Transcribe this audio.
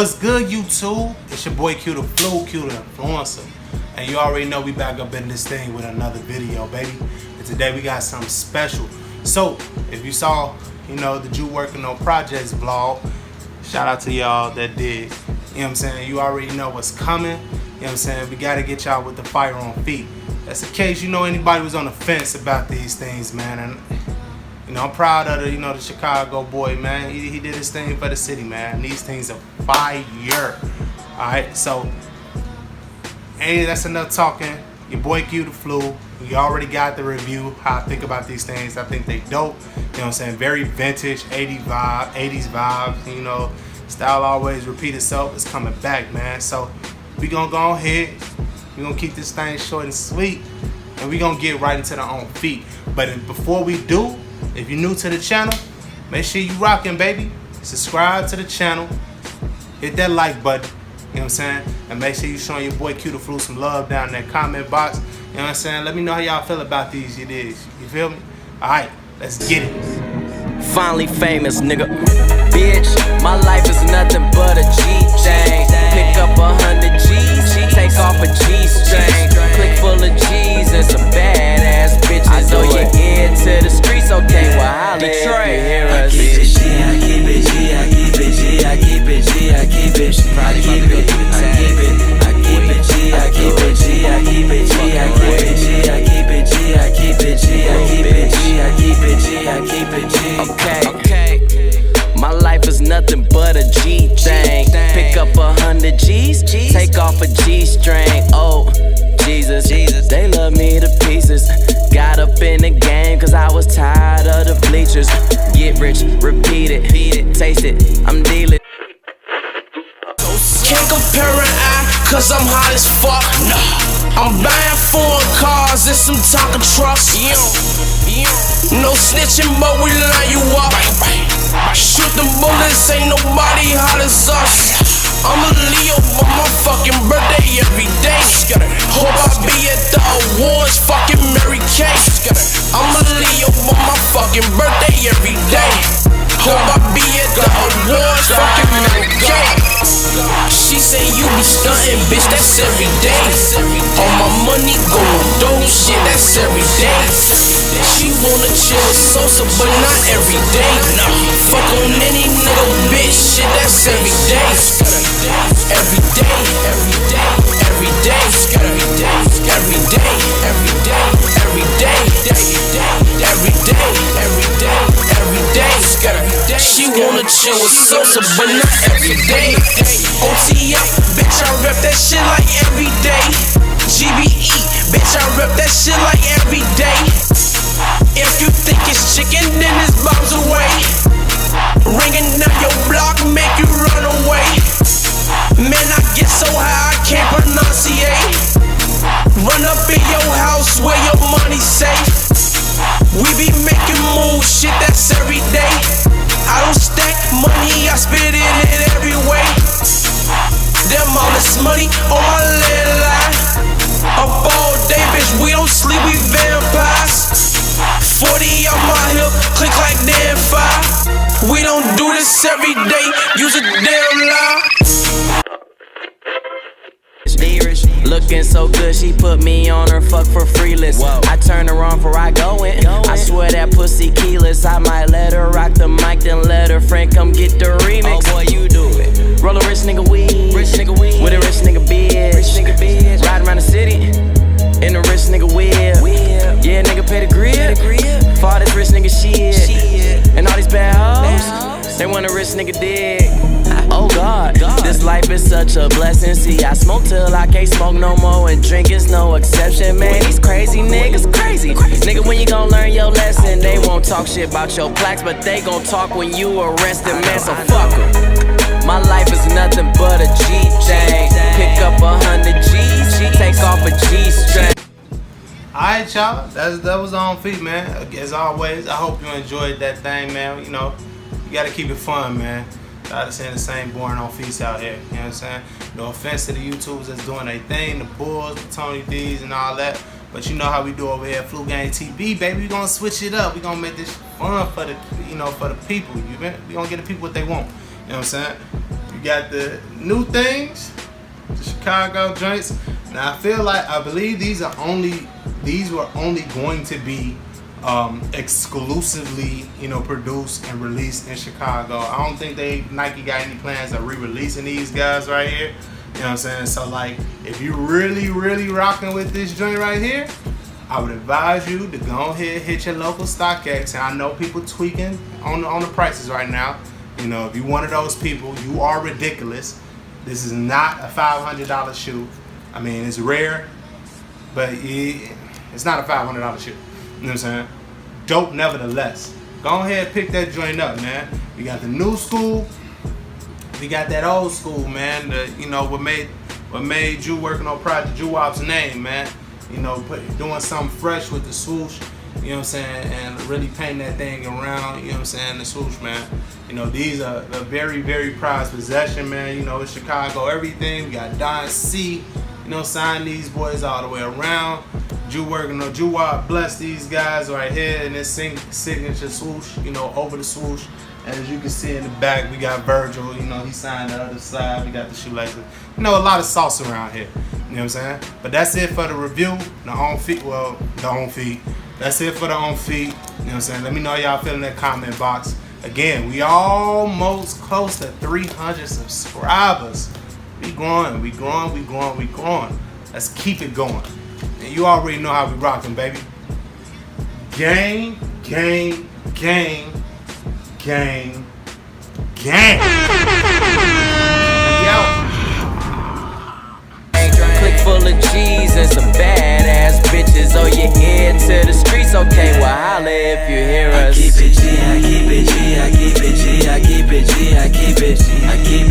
What's good, YouTube? It's your boy Q the Flu, Q the Influencer. And you already know we back up in this thing with another video, baby. And today we got something special. So, if you saw, the JuWop working on projects vlog, shout out to y'all that did. You know what I'm saying? You already know what's coming. You know what I'm saying? We gotta get y'all with the fire on feet. That's in case anybody was on the fence about these things, man. And I'm proud of the Chicago boy, man. He did his thing for the city, man. These things are fire. Alright, so hey, that's enough talking. Your boy Q the Flu. We already got the review, how I think about these things. I think they dope. You know what I'm saying? Very vintage, 80s vibes, Style always repeat itself. It's coming back, man. So we gonna go ahead. We gonna keep this thing short and sweet. And we gonna get right into the on feet. But before we do, if you're new to the channel, make sure you rockin', baby. Subscribe to the channel. Hit that like button. You know what I'm saying? And make sure you showing your boy Q the Flu some love down in that comment box. You know what I'm saying? Let me know how y'all feel about these. You feel me? Alright, let's get it. Finally famous, nigga. Bitch, my life is nothing but a G-thing. Pick up 100 G's, take off a G-string. Click full of G's and some badass bitches. I know you get to the streets, okay? Well, holla if you hear us. I keep it G, I keep it G, I keep it G, I keep it G, I keep it, I keep it G, I keep it G, I keep it G, I keep it G, I keep it G, I keep it G, I keep it G, I keep it G, I keep it G. Okay. My life is nothing but a G thing. Pick up 100 G's, take off a G string. Oh, Jesus, they love me to pieces. Got up in the game cause I was tired of the bleachers. Get rich, repeat it, taste it, I'm dealing. Can't compare an eye, cause I'm hot as fuck. Nah. I'm buying foreign cars and some Tonka trucks. No snitching, but we line you up. Shoot them bullets, ain't nobody hot as us. I'm a Leo, but my fucking birthday every day. Hope I be at the awards, fucking Mary Kay. I'm a Leo, but my fucking birthday every day. Hope I be at the awards, fucking Mary Kay. She say you be stuntin', bitch, that's every day. All my money going dope, shit, that's every day. She wanna chill with Sosa, but not every day. Fuck on any nigga, bitch, shit, that's every day. Every day, every day, every day, every day, every day, every day, every day, every day, every day, every day. She wanna chill with Sosa, but not every day. OTF, bitch, I rep that shit like every day. GBE, bitch, I rep that shit like every day. If you think it's chicken, then it's bombs away. Ringing down your block, make you run away. Man, I get so high, I can't pronunciate. Run up in your house where your money's safe. We be making moves, shit, that's every day. I don't stack money, I spit it in every way. Them all this money on my landline. Up all day, bitch, we don't sleep, we vampires. 40 on my hip, click like damn fire. We don't do this every day, use a damn lie. Looking so good, she put me on her fuck for free list. I turn her on before I go in. I swear that pussy keyless. I might let her rock the mic, then let her friend come get the remix. Oh boy, you do it. Roll a rich nigga weed, with a rich nigga bitch. Ride around the city in a rich nigga whip. Yeah, nigga pay the grip for all this rich nigga shit. And all these bad hoes, they want a rich nigga dig. Oh God, this life is such a blessing. See, I smoke till I can't smoke no more, and drink is no exception. Man, these crazy niggas crazy. Nigga, when you gon' learn your lesson? They won't talk shit about your plaques, but they gon' talk when you arrested, man, so fuck em. My life is nothing but a G-thing. Pick up 100 G's, take off a G-string. Alright, y'all, that was on feet, man. As always, I hope you enjoyed that thing, man. You gotta keep it fun, man. Tired of seeing the same boring on feats out here, you know what I'm saying? No offense to the YouTubers that's doing their thing, the Bulls, the Tony D's and all that. But you know how we do over here at Flu Gang TV, baby. We gonna switch it up. We gonna make this fun for the, for the people. We gonna get the people what they want. You know what I'm saying? You got the new things, the Chicago joints. Now I believe these were only going to be exclusively, produced and released in Chicago. I don't think Nike got any plans of re-releasing these guys right here. You know what I'm saying? So like, if you really rocking with this joint right here, I would advise you to go ahead, hit your local StockX. And I know people tweaking on the prices right now. If you're one of those people, you are ridiculous. This is not a $500 shoe. I mean, it's rare, but it's not a $500 shoe. You know what I'm saying? Dope nevertheless. Go ahead, pick that joint up, man. We got the new school. We got that old school, man. What made you working on Project JuWop's name, man. Doing something fresh with the swoosh. You know what I'm saying? And really painting that thing around, you know what I'm saying, the swoosh, man. These are a very prized possession, man. It's Chicago, everything. We got Don C, sign these boys all the way around. JuWop bless these guys right here in this signature swoosh, over the swoosh. And as you can see in the back, we got Virgil, he signed the other side. We got the shoelaces. A lot of sauce around here. You know what I'm saying? But that's it for the review. The on feet. That's it for the on feet. You know what I'm saying? Let me know how y'all feel in that comment box. Again, we almost close to 300 subscribers. We growing. Let's keep it going. And you already know how we rocking, baby. Gang. Click full of G's and some badass bitches. Oh, you head to the streets? Okay, well, holla if you hear us. I keep it G, I keep it G, I keep it G, I keep it G, I keep it G, I keep